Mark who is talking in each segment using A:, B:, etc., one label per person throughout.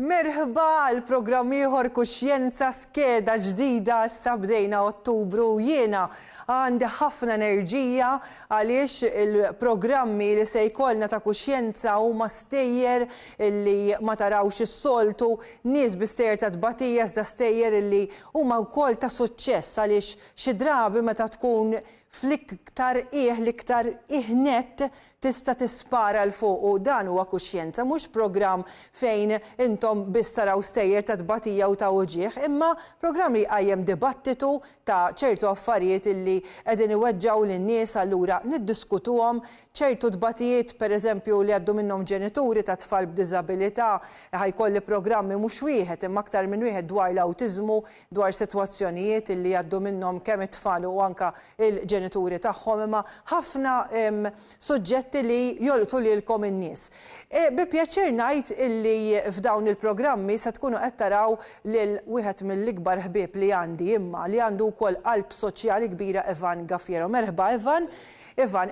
A: Merħba għal-programm ieħor Kuxjenza skeda ġdida issa bdejna Ottubru jiena għandi ħafna enerġija għaliex il-programmi li se jkollna ta' kuxjenza huma stejjer illi ma tarawx is-soltu, nies bi stejjer ta' tbatija iżda stejjer illi huma wkoll ta' suċċess għaliex xi drabi meta tkun fl-iktar l-iktar iħnet tista' tispara l fuq u dan huwa kuxjenza mhux programm fejn intom biss taraw stejjer ta' tbatija u ta' uġieħ, imma programm li qajjem dibattitu ta' ċertu affarijiet illi qegħdin iweġġaw lin-nies allura niddiskutuhom ċertu tbatijiet pereżempju li għaddu minnhom ġenituri ta' tfal b'diżabilità ħajkolli programmi mhux wieħed imma aktar minn wieħed dwar l-awtiżmu, dwar sitwazzjonijiet illi għaddu minnhom kemm it-tfal u anke il-ġenituri tagħhom imma ħafna suġġetti li jolqtu lilkom in-nies. Bi pjaċir ngħid illi f'dawn il-programmi se tkunu qed taraw lil wieħed mill-ikbar ħbieb li għandi imma li għandu wkoll qalb soċjali kbira Evan Gaffiero. Merħba Evan. Evan,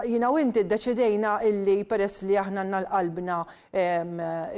A: jina u inti ddeċidejna illi peress li aħna nal-qalbna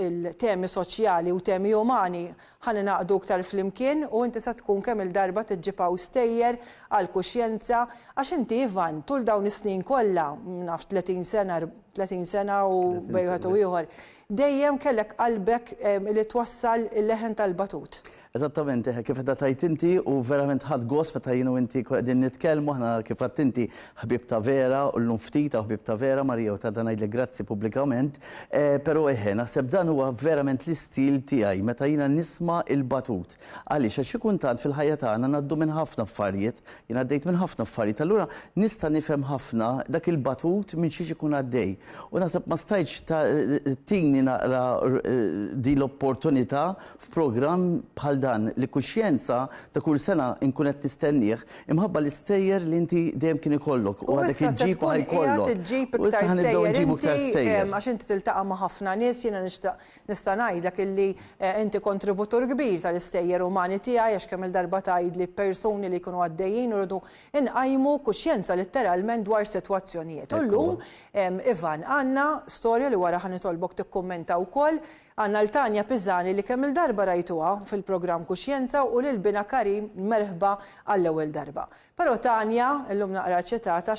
A: il-temi soċjali u temi umani ħana naqdu ktar fl-imkien u inti sa tkun kemm il-darba tiġġipaw stejjer għal kuxjenza għax inti Evan tul dawn is-snin kollha naf 30 sena u bejħet u ieħor dejjem kellek qalbek li twassal il-leħen tal-batut.
B: Eżattament, kif qed tajt inti u verament ħadd gost meta jienu inti qegħdin nitkellmu aħna kif qed inti ħbieb ta' Vera u llum ftit ħbieb ta' Vera Marija u ta' ngħidlek grazzi pubblikament, però naħseb dan huwa verament l-istil tiegħi meta jiena nisma' il-batut. Għaliex għax ikun tant fil-ħajja tagħna ngħaddu minn ħafna affarijiet, jien għaddejt minn ħafna affarijiet, allura nista' nifhem ħafna dak il-batut minn xi ikun għaddej. U naħseb ma stajtx tini naqra di l-opportunità f'programm bħal dan li kuxjenza ta' kull sena inkun qed nistennih imħabba l-istejjer li inti dejjem kien ikollok u għadek iġġib u ħajkollok. U issa ħanibdew nġibu iktar stejjer.
A: Għax inti tiltaqa' ma' ħafna nies jiena nista' ngħidlek illi inti kontributur kbir tal-istejjer umani tiegħi għax kemm il-darba tgħidli persuni li jkunu għaddejjin iridu inqajmu kuxjenza letteralment dwar sitwazzjonijiet. U llum Ivan għandna storja li wara ħanitolbok tikkummenta wkoll għandna l-Tanja Pizzani li kemm il-darba rajtuha fil-programm Kuxjenza u lil Bina Karim merħba għall-ewwel darba. Però Tanja, llum naqra ċitata,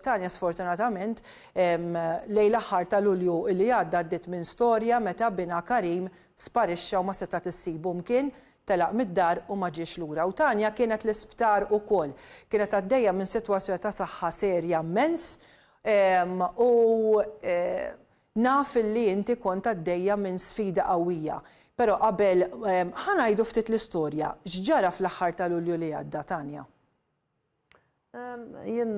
A: Tanja sfortunatament lejn l-aħħar ta' Lulju li għadda għaddiet minn storja meta Bina Karim sparixxa u ma seta' tissibu mkien telaq mid-dar u ma ġiex lura. U Tanja kienet l-isptar ukoll. Kienet għaddejja minn sitwazzjoni ta' saħħa serja immens u naf li inti kont għaddejja minn sfida qawwija. Però qabel ħanajdu ftit l-istorja. X'ġara fl-aħħar ta' Lulju li għadda, Tanja?
C: Jien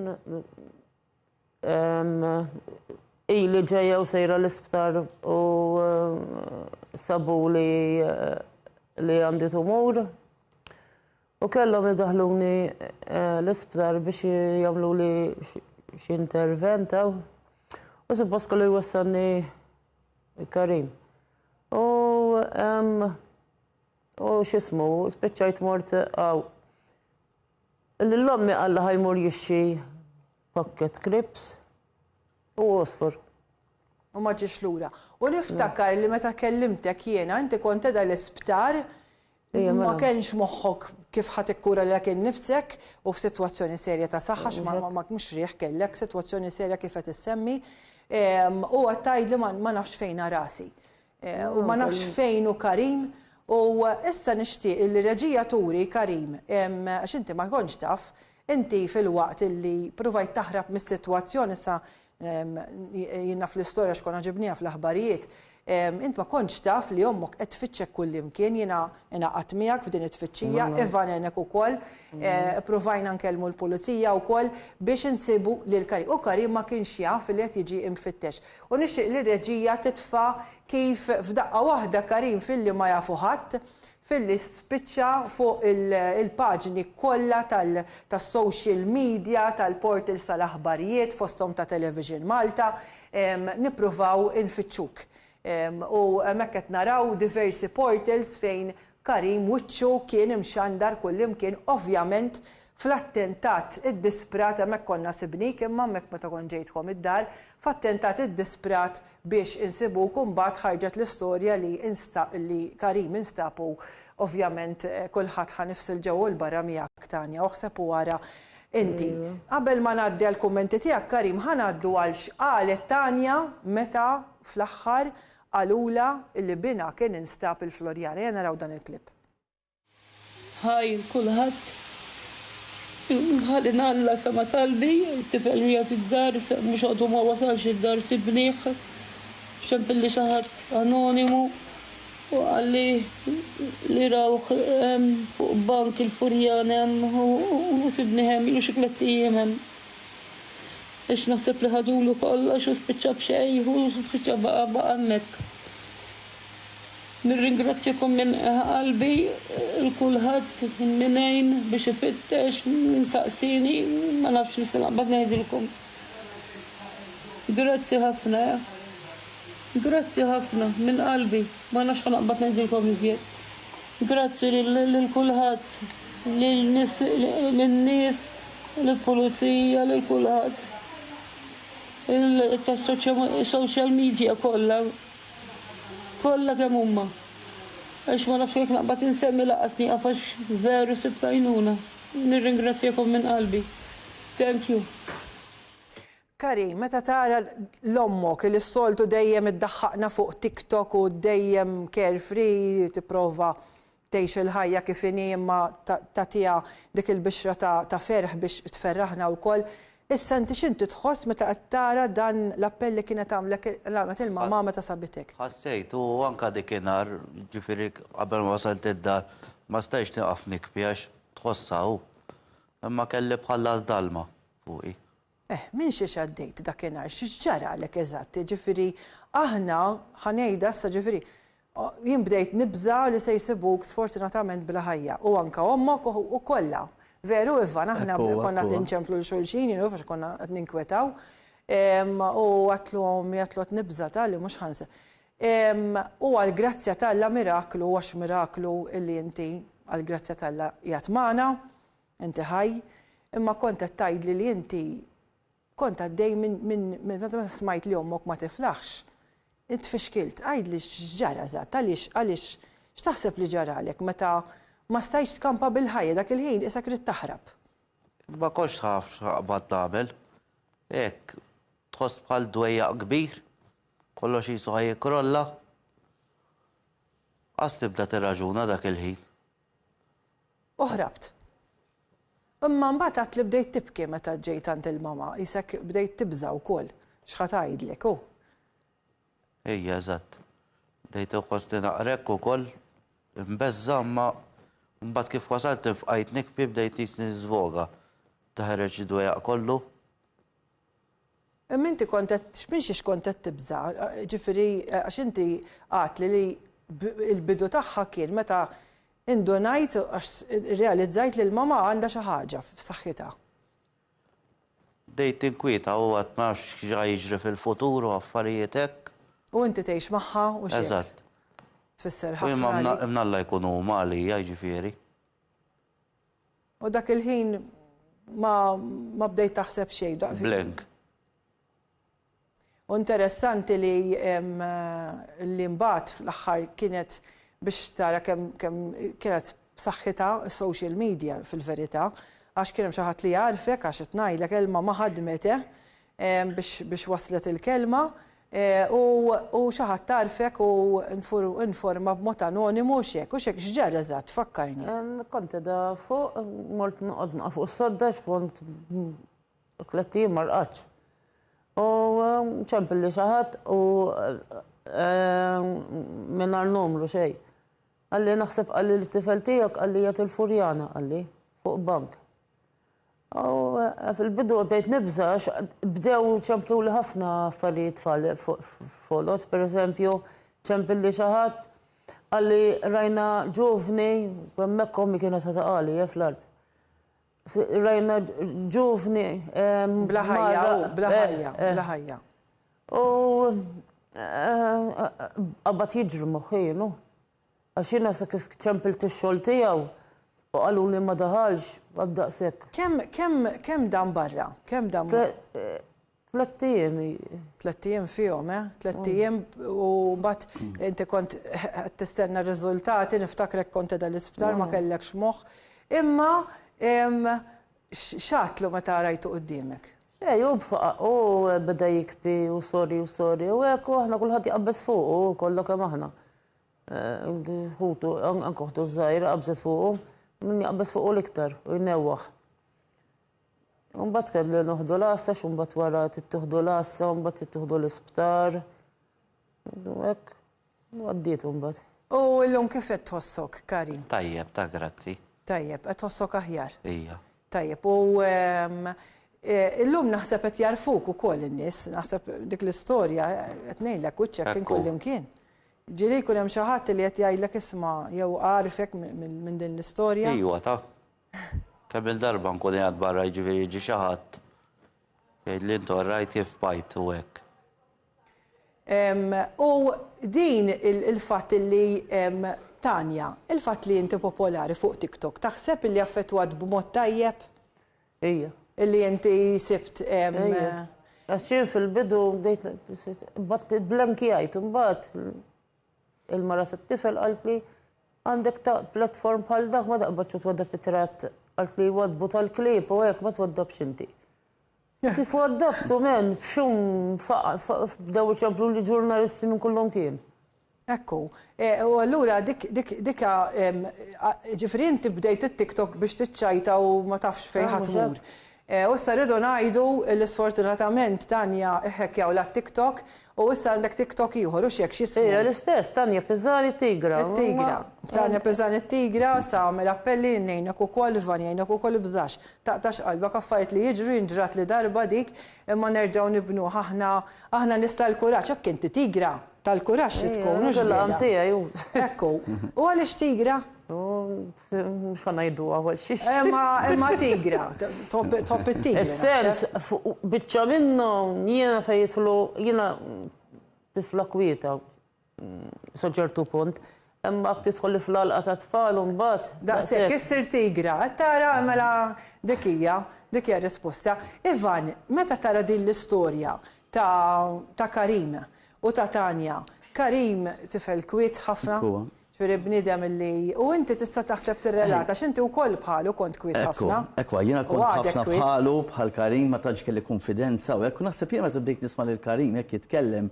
C: ili ġejja u sejra l-isptar u sabu li għandi tumur u kellhom idaħluni l-isptar biex jagħmlu li xi intervent u suppost kollu jwassalni Karim. U x'ismu, spiċċajt mort l-lommi għalla ħajmur jixxi pocket clips u osfor.
A: U ma ġiex lura. U niftakar li meta kellimtek jiena inti kont qiegħda l-isptar ma kienx moħħok kif ħadd ikkura lek innifsek u f'sitwazzjoni serja ta' saħħa ma mhux rieħ kellek sitwazzjoni serja kif qed issemmi u għattajd li ma nafx fejn rasi. U ma nafx fejn u Karim u issa nixtieq il-reġija turi Karim għax inti ma kontx taf inti fil-waqt illi provajt taħrab mis-sitwazzjoni issa jiena fl-istorja x'konna ġibniha fl-aħbarijiet int ma kontx taf li ommok qed tfittxek kullimkien jiena ingħaqad miegħek f'din it-tfittxija Evan henek ukoll provajna nkellmu l-pulizija wkoll biex insibu lil Karim. U Karim ma kienx jaf li qed jiġi mfittex. U nixtieq li r-reġija titfa' kif f'daqqa waħda Karim filli ma jafu ħadd filli spiċċa fuq il-paġni kollha tas-social media, tal-portals tal-aħbarijiet fosthom ta' Television Malta nippruvaw infittxuk. U hemmhekk qed naraw diversi portals fejn Karim wiċċu kien imxandar kullimkien ovvjament fl-attentat id-disprat hemmhekk konna sibnik imma hemmhekk meta kont ġejtkom id-dar, f'attentat id-disprat biex insibuk u mbagħad ħarġet l-istorja li Karim instabu ovvjament kulħadd ħanifsil ġewwa l-barra miegħek Tanja u ħseb wara inti. Qabel ma ngħaddi għall-kummenti tiegħek Karim ħanaddu għal x'qalet Tanja meta fl-aħħar qalula li bina kien instab il-Florjana. Jena naraw dan il-klip.
D: Ħaj kulħadd ħadin Alla sama talbi, t-tifel hija id-dar, mhux għadu ma wasalx id-dar sibniħ, xempilli xi ħadd anonimu u għalli li rawh fuq bank il-Furjana u sibniħ hemm ilu xi 3 ijiem hemm. Ix naħseb li ħadulu kollox u spiċċa b'xejn u spiċċa baqa' hemmhekk. Nirringrazzjakom minn qalbi l-kulħadd minnejn biex ifittex nsaqsini ma nafx nista' naqbad ngħidilkom. Grazzi ħafna. Grazzi ħafna minn qalbi ma nafx naqbad ngħidilkom iżjed. Grazzi lil kulħadd, lin-nies, lill-pulizija, lil kulħadd. Il-social media kollha. Kolla kemm huma. Għax ma nafx jekk naqbad insemmi laqasni għafax veru sibtajnuna. Nirringrazzjakom minn qalbi. Thank you.
A: Karim, meta tara l-ommok li s-soltu dejjem iddaħħaqna fuq TikTok u dejjem carefree tipprova tgħix il-ħajja kif inhi imma tagħtiha dik il-bixra ta' ferħ biex tferraħna wkoll. Issa inti x'inti tħoss meta qed tara dan l-appell li kienet għamlet il-mamma meta sabitek?
E: Ħassejt u anke dikinhar, ġifieri qabel ma wasalt id-dar ma stajx nieqaf nikbi għax tħossha hu. Imma kelli bħala dalma fuqi.
A: Minn xi għaddejt dakinhar, xi ġara għalek eżatt, ġifieri aħna ħanejda issa ġifieri jien bdejt nibża li se jsibuk sfortunatament bla ħajja u anke ommok u kollha. Veru, Ivan, aħna konna ninċemplu l-xulxin, fax konna ninkwetaw, u għatlu nibza tal-li, mux ħanse. U għal-grazzja tal-la miraklu, għax miraklu illi inti għal-grazzja tal-la jatmana, inti ħaj, imma konta tajdli li inti konta għaddej minn smajt li ommok ma tiflaħx. Inti fiskilت, għajdli xġara zat, għalix xtaħseb li ġaralek, meta ma stajx skampa bil-ħajja dak il-ħin issa trid taħrab.
E: Ma konx tħaf x'aqbad tagħmel. Hekk tħoss bħal dwejjaq kbir, kollox jisu ħajjikrolla. Qas tibda tirraġuna dak il-ħin.
A: Uħrabt. Imma mbagħad għad li bdejt tibki meta ġejt għand il-mama, isek bdejt tibża wkoll. X'ħad tgħidlek hu?
E: Ejja eżatt. Bdejt iħoss li naqrek ukoll imbeżza imma mbagħad kif wasalt fqajt nikbi bdejt nisni żvoga. Taħreġ id-dwejjaq kollu.
A: Inti minn xiex kont qed tibża, ġifieri għax inti għatli li l-bidu tagħha kien meta indunajt għax realizzajt li l-mama għandha xi ħaġa f'saħħitha.
E: Bdejt inkwieta u għad ma nafx xi jiġri fil-futur u affarijiet hekk.
A: U inti tgħix magħha u xi.
E: Eżatt.
A: Tfisser
E: U
A: ħafna.
E: imma Alla jkunu huma għalija ġifieri.
A: U dak il-ħin ma bdejt taħseb xejn.
E: Blank.
A: U interessanti li mbagħad fl-aħħar kienet biex tara kemm kienet b'saħħitha social media fil-verità għax kien hemm xi ħadd li jarfek għax qed ngħidlek kelma ma ħadmete biex waslet il-kelma u xi ħadd tarfek u informa b'mod anonimu u x'hekk x'ġara eżatt fakkarni.
C: Kont da fuq, mort noqgħod naqa' fuq is-sodda x'kont 3 ijiem ma rqadx. U ċempilli xi ħadd u mingħajr numru xejn. Qalli naħseb qalli l-tifel tiegħek qalli jagħti l-Furjana qalli fuq bank. U fil-bidu bdejt nibża bdew ċemplu li ħafna affarijiet folot, per eżempju, ċempilli xi ħadd qalli rajna ġuvni, hemmhekk ommi kienet taqali fl-art. Rajna ġuvni
A: bla ħajja.
C: U qabad jiġri moħħi, għax jiena sa kif ċempilt ix-xogħol tiegħu U qalu li ma daħalx għabdaqsek.
A: Kemm dan barra? Kemm dan barra?
C: 3 ijiem.
A: 3 ijiem fihom, 3 ijiem u mbagħad inti kont qed tistenna r-riżultati, niftakrek kont dal-isptar ma kellekx moħħ. Imma x'għatlu meta rajtu quddiemek?
C: Xej, u bfaq, u beda jikbi u sorry, u hekk aħna kulħadd jaqbeż fuq u kollok hemm aħna. Ħutu, anke ħutu żgħira qabżet fuqu, min jaqbeż fuqu l-iktar u jnewwaħ. Mbagħad kelli noħdu l-assax, u mbagħad wara tittieħdu l-assa, u mbagħad tittieħdu l-isptar. Hekk, għaddietu mbagħad.
A: U llum kif qed tħossok, Karim?
E: Tajjeb, ta' grazzi.
A: Tajjeb, qed tħossok aħjar?
E: Ija.
A: Tajjeb, u illum naħseb qed jarfuk ukoll in-nies, naħseb dik l-istorja qed ngħidlek wiċċek kien kull imkien. Ġieli jkun hemm xi ħadd li qed jgħidlek isma' jew għarifek minn din l-istorja.
E: Ejwa ta' kemm il-darba nkun qegħed barra jiġifieri jiġi xi ħadd jgħidli intu rajt kif bajt u hekk.
A: U din il-fatt li Tanja, il-fatt li inti popolari fuq TikTok, taħseb li affettwat b'mod tajjeb?
C: Ija.
A: Illi inti sibt.
C: Għaxin fil-bidu bdejt blankijajt, mbagħad il-mara tat-tifel qalt li għandek ta' platform bħal dak ma taqbadx twaddab itrat, qalt li wadbu tal-klip u hekk ma twaddabx inti. Kif waddabtu men b'xum bdew iċamplu li ġurnalisti minn kullhom kien.
A: Ekku, u allura dika ġifri inti bdejt it-TikTok biex tiċċajta u ma tafx fejn ħatmur. U issa rridu ngħidu l-isfortunatament Tanja iħekkjaw la TikTok u issa għandek TikTok ieħor u x'hekk x'ismu.
C: Ija l-istess, Tanja Pizzani Tigra.
A: Tigra. Tanja Pizzani Tigra sa għamel appelli ngħinek ukoll Van jgħinek ukoll bżax. Taqtax qalbek affarijiet li jiġru jinġrat li darba dik imma nerġgħu nibnu aħna nista' l-kuraġġ hekk inti Tigra tal-kuraġġ li tkun. Ekku. U għaliex Tigra?
C: Mux għanna jiddu għawel xiex.
A: Imma Tigra, top it-Tigra.
C: Essens, bitċa minnu, jiena fejtlu, jiena tifla kwieta, soġertu punt, imma għak titħolli fl-alqa ta' tfal un bat.
A: Daqsek, kissir Tigra, tara mela dikija risposta. Ivan, meta tara din l-istorja ta' Karim u ta' Tanja, Karim tifel kwiet ħafna. Ġifieri bniedem li u inti tista' taħseb tirrelata x'inti wkoll bħalu kont kwiet ħafna.
B: Ekwa, jiena kont ħafna bħalu bħal Karim ma tantx kelli konfidenza u hekk naħseb jien meta bdejt nisma' lil Karim jekk jitkellem.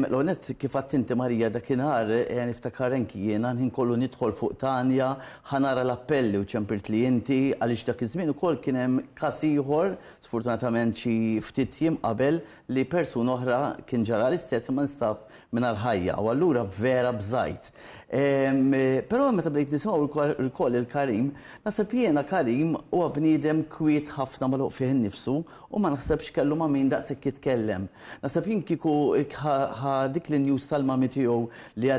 B: L-onet kif qatt inti Marija dakinhar niftakar anki jiena nħin kollu nidħol fuq Tanja, ħanara l-appelli u ċempirt li inti għaliex dak iż-żmien ukoll kien hemm każ ieħor, sfortunatament xi ftit jiem qabel li persuna oħra kien ġara l-istess imma nstab mingħajr ħajja u allura vera bżajt. Però meta bdejt nisimgħu ukoll il-Karim, naħseb jiena Karim huwa bniedem kwiet ħafna magħluq fih innifsu u ma naħsebx kellu ma' min daqshekk jitkellem. Naħseb jien kieku dik l-news tal-mami tiegħu li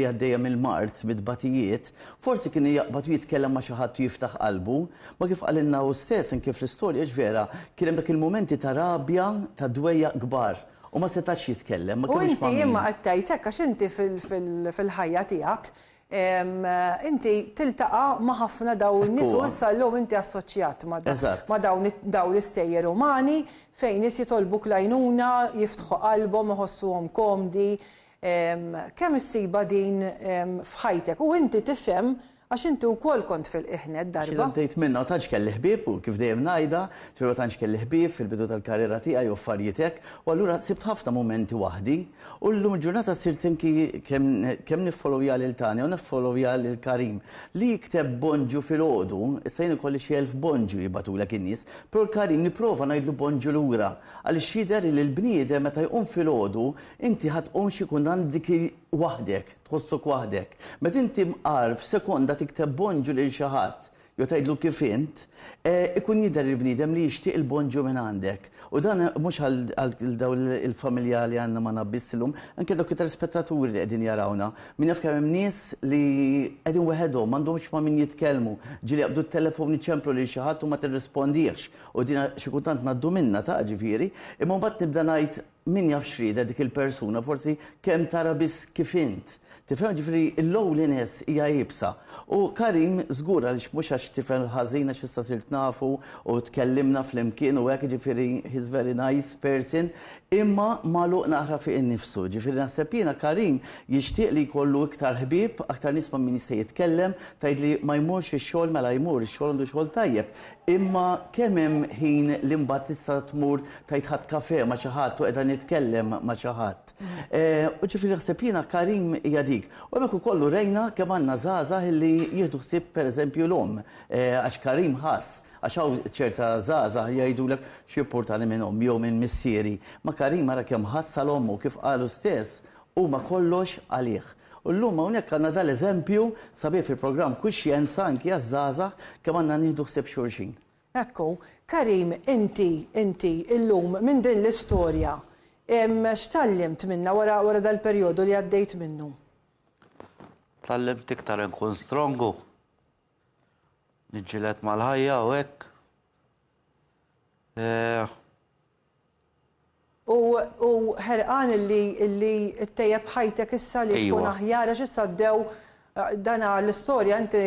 B: għaddejja mill-Mart mid-batijiet, forsi kien jaqbad jitkellem ma' xi ħadd jiftaħ qalbu, ma kif qalilna hu stess kif l-istorja ġvera kien hemm dak il-mumenti ta' rabja ta' dwejja kbar. U ma setax jitkellem.
A: U inti jimma għattajtek, għax inti fil-ħajja tijak, inti tiltaqa ma ħafna daw n-nis u s-sallum inti assoċjat ma daw l-istejjer umani fejn nis jitolbuk lajnuna, jiftħu qalbhom, iħossuhom komdi. Kemm issiba din f'ħajtek u inti tifhem għax inti wkoll kont fil-iħnet darba.
B: X'għaddejt minnha u tantx kelli ħbieb u kif dejjem ngħidha, ġifieri tantx kelli ħbieb fil-bidu tal-karriera tiegħi u affarijiet hekk, u allura sibt ħafna mumenti waħdi u llum il-ġurnata sirt inki kemm niffollowja lil Tanja u niffollowja lil Karim li jikteb bonġu fil-għodu, issa jien ikolli xi 1000 bonġu jibatulek in-nies, però l-Karim nipprova ngħidlu bonġu lura għaliex jidher li l-bniedem meta jqum fil-għodu inti ħadqum xi kun għandek waħdek, tħossok waħdek. Meta inti mqar f'sekonda tikteb bonġu lil xi ħadd jew tgħidlu kif int, ikun jidher il-bniedem li jixtieq il-bonġu minn għandek. U dan mhux għal daw il-familja li għandna ma nabbissilhom, anke dawk it-telespettaturi li qegħdin jarawna. Min jaf kemm hemm nies li qegħdin weħedhom m'għandhomx ma' min jitkellmu, ġieli jaqbdu t-telefon jiċċemplu lil xi ħadd u ma tirrispondihx. U din xi kultant ngħaddu minnha ta' ġifieri, imma mbagħad nibda ngħid min jaf xrieda dik il-persuna, forsi kemm tara biss kif int. Tifhem ġifri il-lowliness hija jibsa. U Karim żgur għaliex mhux għax tifhem ħażina x'issa sirt nafu u tkellimna flimkien u hekk ġifieri he's very nice person, imma magħluq naqra fiq innifsu. Ġifieri naħseb jiena Karim jixtieq li jkollu iktar ħbieb, aktar nies ma' min jista' jitkellem, tgħidli ma jmurx ix-xogħol mela jmur, ix-xogħol għandu xogħol tajjeb. Imma kemm hemm ħin li mbagħad tista' tmur tgħid ħadd kafè ma' xi ħadd u qiegħda nitkellem ma' xi ħadd. U ġifieri naħseb jiena Karim hija dik. U hemmhekk ukoll rejna kemm għandna żgħażagħ li jieħdu ħsieb pereżempju l-omm għax Karim ħass. Għax hawn ċerta żgħażagħ jgħidulek x'importani minn omm jew minn missieri. Ma Karim ara kemm ħassa l-ommu kif qalu stess huma kollox għalih. U llum hawnhekk għandna dal-eżempju sabiħ fil-programm Kuxjenza anki għaż-żgħażagħ kemm għandna nieħdu ħsieb xulxin.
A: Ekku, Karim, inti illum minn din l-istorja x'tallimt minnha wara dal-perjodu li għaddejt minnu?
E: Tallimt iktar nkun strongu. Niġġieled mal-ħajja u hekk.
A: U ħerqan illi ttejjeb ħajtek issa li tkun aħjar għax issa ddew dana l-istorja inti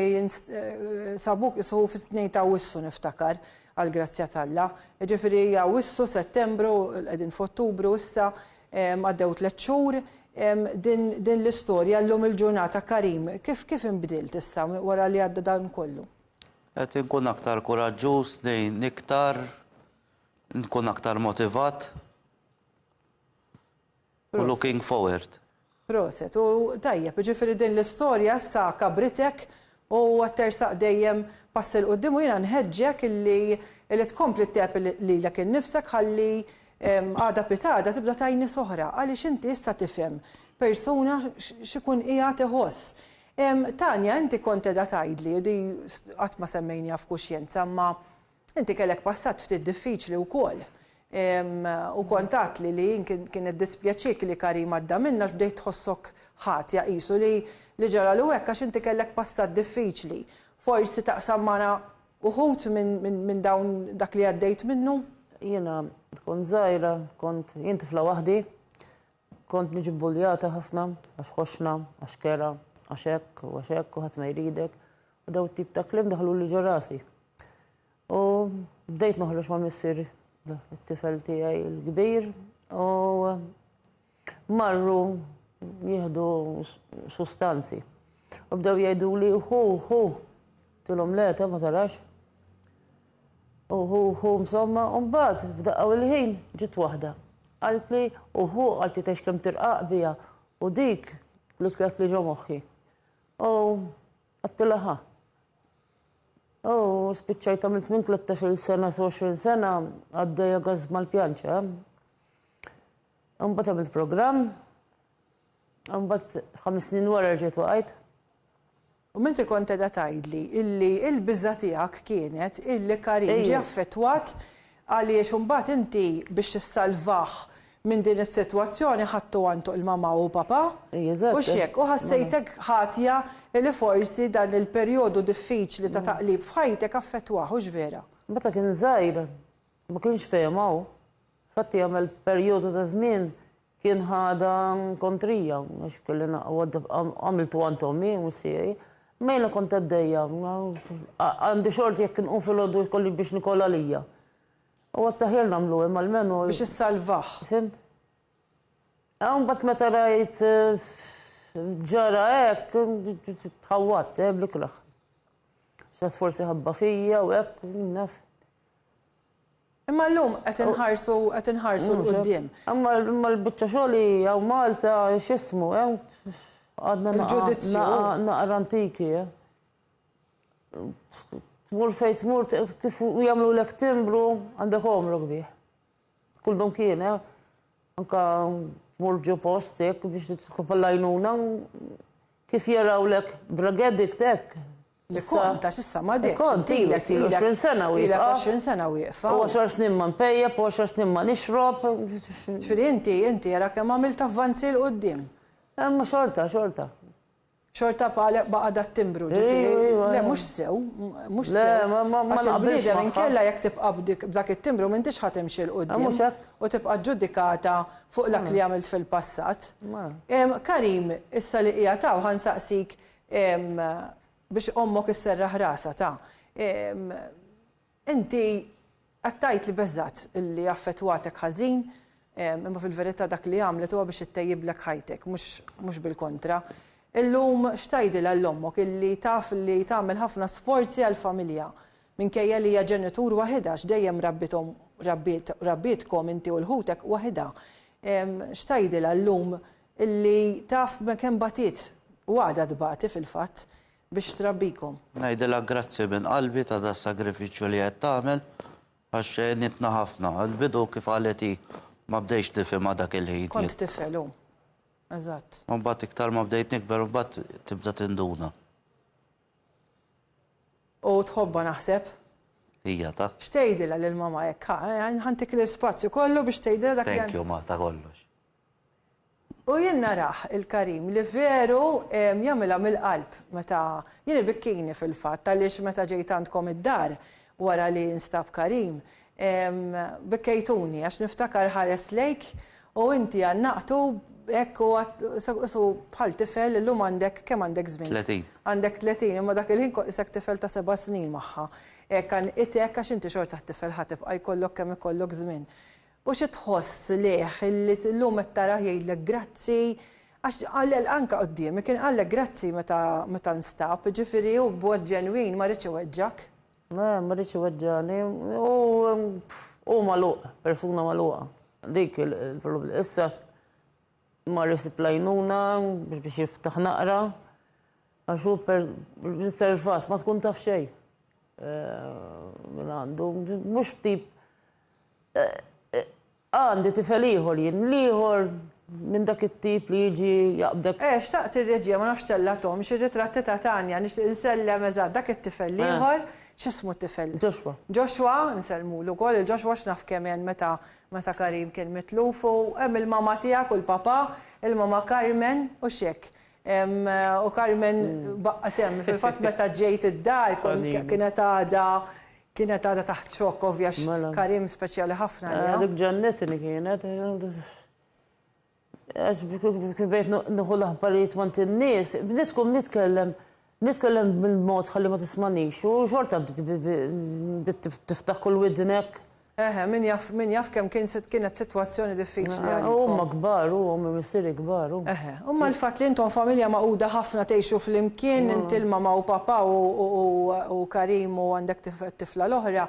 A: sabuk isu fit-2 ta' Awwissu niftakar għall-grazzja t'Alla. Ġifieri hija Awwissu, Settembru, qegħdin f'Ottubru issa għaddew 3 xhur. Din l-istorja llum il-ġurnata Karim, kif inbdilt issa wara li għadda dan kollu?
E: Qed inkun aktar kuraġġuż, ngħin iktar, nkun aktar motivat. U looking forward.
A: Proset, u tajjeb, ġifieri din l-istorja issa kabritek u għattersaq dejjem pass il-qudiem u jiena nħeġġek illi tkompli ttep lilek innifsek ħalli għada pitada tibda tajni soħra, għaliex inti issa tifhem persuna x'ikun qiegħed iħoss. Tanja, inti kont qiegħda tgħidli, u di qatt ma semmejniha f'kuxjenza, imma inti kellek passat ftit diffiċli wkoll. U kont għatli li kienet dispjaċik li Karim għadda minna bdejt tħossok ħatja qisu li ġara l hekk għax inti kellek passat diffiċli. Forsi taqsam magħna uħud minn dawn dak li għaddejt minnu?
C: Jiena kont żgħira, kont jien tifla waħdi, kont niġi bulljata ħafna għax xoxna, għax kera, għax hekk u ħadd ma jridek. U daw tip ta' kliem daħlu li ġo rasi. U bdejt noħroġ ma' missier it-tifel tiegħi l-kbir u marru jieħdu sustanzi. U bdew jgħiduli hu, tilhom le ma tarax. Uhu, insomma, mbagħad f'daqqa il-ħin ġiet waħda. Qalt li uhu qalt li tgħix kemm tirqaq biha u dik li tlet li ġo moħħi. U għattilha ħa. U spiċċajt għamilt minn 13 sena, 20 sena għaddejja gaż mal-pjanċa. Mbagħad għamilt programm, mbagħad 5 snin wara rġiet waqgħet.
A: U minti kont qiegħda tgħidli illi l-biża' tiegħek kienet illi Karim ġie affettwat għaliex imbagħad inti biex tissalvah minn din is-sitwazzjoni ħadtu għandu il-mama u papa. U x'hekk, u ħassejtek ħatja li forsi dan il-perjodu diffiċli ta' taqlib f'ħajtek affettwah u x'vera.
C: Meta kien żgħir, ma kienx fehmaw. Fatti jagħmel perjodu ta' żmien kien ħada kontrija, għax kelli għamiltu għand ommi u sieri. Mejla kont għaddejja, għandi xorti jekk nqum fil-għoddu jkolli biex nikolla lija. U għattaħir namlu imma l-menu.
A: Biex issalvaħ.
C: Fimt? Għan bat meta rajt ġara hekk, tħawwat, blikraħ. Xas forsi ħabba fija u hekk, naf.
A: Imma l-lum qed inħarsu l-qudiem.
C: Imma l-biċċa xogħli jew Malta x'ismu, għadna naqra antiki. Tmur fejn tmur kif jagħmlu lek timbru għandek omru kbih. Kullhom kien, anke tmur ġo post hekk biex titlob għall-għajnuna kif jarawlek drageddik hekk.
A: Li konta x'issa ma dekx.
C: Kont, ilek 20 sena wieqfa.
A: Ilek 20 sena wieqfa.
C: U 10 snin ma npejjeb, u 10 snin ma nixrob.
A: Ġifieri inti ara kemm għamilt avvanzi l qudiem.
C: Ma xorta.
A: Xorta baqa dat timbru, ġifieri. Le mhux sew, mhux sew.
C: Le, ma naqbilx
A: minn kella jekk tibqa' b'dak it-timbru m'intix ħadd timxi l qudiem.
C: Mhux hekk.
A: U tibqa' ġudikata fuq dak li għamilt fil-passat. Karim, issa li qiegħed taw ħansaqsik biex ommok isserraħ rasa ta'. Inti għattajt li beżat li affettwatek ħażin, imma fil-verità dak li għamlet huwa biex ittejjiblek ħajtek, mhux bil-kontra. Illum xtajdilha l-ommok illi taf li tagħmel ħafna sforzi għall-familja minkejja li hija ġenitur waħedha x'dejjem rabbietkom inti u l-ħutek waħedha. Xtajdilha llum illi taf kemm batiet u għadha tbati fil-fatt biex trabbikom.
E: Ngħidilha grazzi minn qalbi ta' da sagrifiċċju li qed tagħmel għax nitna ħafna. Għal-bidu kif qalet ma bdejx tifhem dak il-ħin.
A: Kont tifel hu. Eżatt.
E: Mbagħad iktar ma bdejt nikber u mbagħad tibda tinduna.
A: U tħobba naħseb?
E: Hija ta'.
A: X'tgħidilha lil mama hekk? Ħantik l-ispazju kollu biex tgħidilha dak li.
E: Thank you ma ta' kollox.
A: U jien naraħ il-Karim li veru jagħmilha mill-qalb meta jien bikkini fil-fatt għaliex meta ġejt għandkom id-dar wara li nstab Karim bikkejtuni għax niftakar ħares lejk u inti għannaqtu ekku bħal tifel illum għandek kemm għandek żmien? 30. Għandek 30 imma dak il-ħin isek tifel ta' 7 snin magħha. Kan itek għax inti xorta tifel ħatibqa' jkollok kemm ikollok żmien. U xi tħoss leħ illi llum qed tara jgħidlek grazzi għax għallel anke quddiem kien qallek grazzi meta nstab, ġifieri hu b'mod ġenwin ma rridx iweġġak.
C: Le, ma rridx iweġġani. U magħluq, persuna magħluqa. Dik il-problema. Issa ma risiplajnuna biex jiftaħ naqra għax hu riservat ma tkun taf xejn. Min għandu mhux tip għandi tifel ieħor jien liħor minn dak it-tip li jiġi jaqbdek.
A: Xtaqt ir-reġija ma nafx tellatom xir-ritratti ta' Tanja nsellem eżatt dak it-tifel ieħor x'ismu t-tifel?
C: Joshua.
A: Joshua nsellmulu wkoll il-Joshua x'naf kemm hemm meta Karim kien mitluf u hemm il-mama tiegħek u l-papa, il-mama Carmen u x'hekk. U Carmen baqqat hemm fil-fatt meta ġejt id-dar kienet għadha taħt xokk ovvjax Karim speċjali ħafna.
C: Dik ġannetni kienet. Bejt nħu l-aħbarijiet mant in-nies, bnitkom nitkellem bil-mod ħalli ma tismanix u xorta tiftaħ kull widnek.
A: Min jaf kemm kienet sitwazzjoni diffiċli.
C: Huma kbar, huma missieri kbar.
A: Huma l-fatt li intom familja maquda ħafna tgħixu flimkien, inti l-mama u papa u Karim u għandek tifla l-oħra,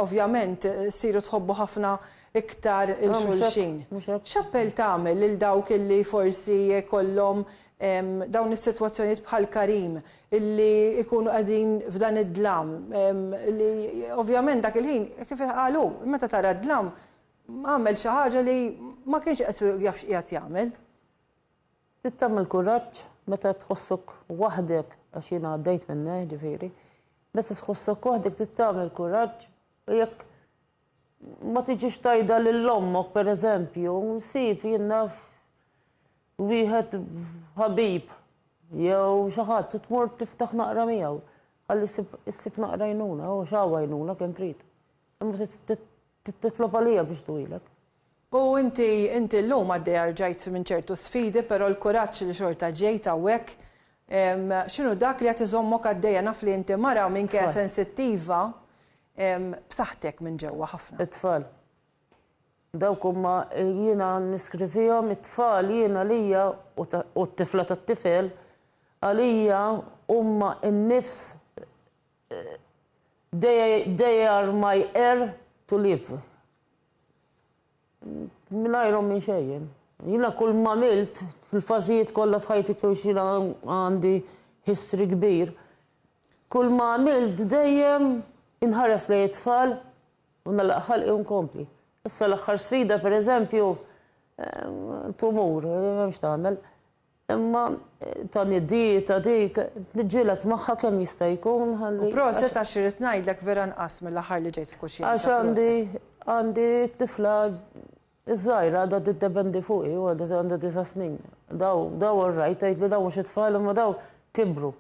A: ovvjament siru tħobbu ħafna iktar il-xulxin. X'appell tagħmel lil dawk illi forsi kollhom dawn is-sitwazzjonijiet bħal Karim illi ikunu qegħdin f'dan id-dlam li ovvjament dak il-ħin kif qalu meta tara d-dlam għamel xi ħaġa li ma kienx jaf x'qiegħed jagħmel.
C: Trid tagħmel kuraġġ meta tħossok waħdek għax jiena għaddejt minnha ġifieri. Meta tħossok waħdek trid tagħmel kuraġġ jekk ma tiġix tajda lil ommok pereżempju, nsib jien naf wieħed ħabib jew xi ħadd tmur tiftaħ naqra miegħu ħalli issib naqra jnuna u x'għawa jnuna kemm trid. Imma titlob għalija biex twilek.
A: U inti llum għaddej rġajt minn ċertu sfidi, però l-kuraġġ li xorta ġejt hawnhekk x'inhu dak li qed iżommok għaddejja naf li inti mara minkejja sensittiva b'saħħtek minn ġewwa ħafna.
C: It-tfal. Dawk huma jiena niskrivihom it-tfal jiena għalija u t-tifla tat-tifel għalija huma n-nifs they are my air to live. Mingħajrhom minn xejn. Jiena kull ma għamilt fil-fażijiet kollha f'ħajti kiex jiena għandi history kbir. Kull ma għamilt dejjem inħares lejn it-tfal u nagħlaq ħalqi u nkompli. Issa l-aħħar sfida pereżempju tumur, m'hemmx tagħmel. Imma ta' niddieta dik, nġilet maħħa kemm jista' jkun ħalli.
A: Proset għax irrid ngħidlek vera nqas mill-aħħar li ġejt f'kuxjenza.
C: Għax għandi t-tifla iż-żgħira għadha tiddependi fuqi u għandha 9 snin. Daw orrajt tgħid li daw mhux it-tfal imma daw kibru.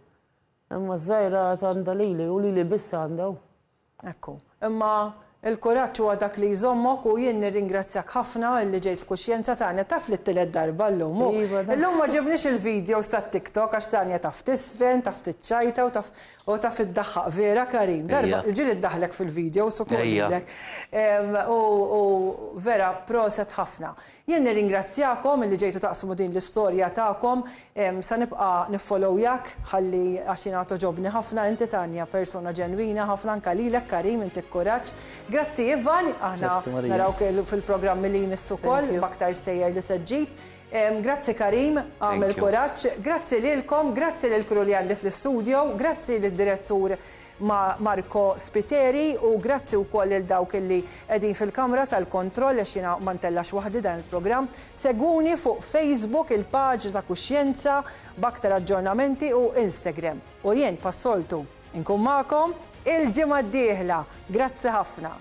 C: Imma żgħira għandha lili u lili biss għandha.
A: Ekku. Imma il-kuraġġ huwa dak li jżommok u jien nirringrazzjak ħafna li ġejt f'kuxjenza tagħna taf li t-tielet darba llum. Illum ma ġibniex il-videos tat-TikTok għax Tanja taf tisfen, taf tiċċajta u taf iddaħħaq vera Karim. Darba ġieli iddaħlek fil-videos u kollilek. U vera proset ħafna. Jien nirringrazzjakom li ġejtu taqsmu din l-istorja tagħkom, sa nibqa' niffollowjak ħalli għax jiena toġobni ħafna inti Tanja persuna ġenwina ħafna anke lilek Karim inti kuraġġ. Grazzi Ivan, aħna narawk fil-programmi li jmissu wkoll b'aktar stejjer li se ġġib. Grazzi Karim, għamel kuraġġ, grazzi lilkom, grazzi lil kru li għandi fl-istudio, grazzi lid-direttur Marco Spiteri u grazzi wkoll lil dawk li qegħdin fil-kamra tal-kontroll għax jiena ma ntellax waħdi dan il-programm. Segwuni fuq Facebook il-paġ ta' Kuxjenza b'aktar aġġornamenti u Instagram. U jien passoltu inkun magħkom il-ġimgħa d-dieħla. Grazzi ħafna.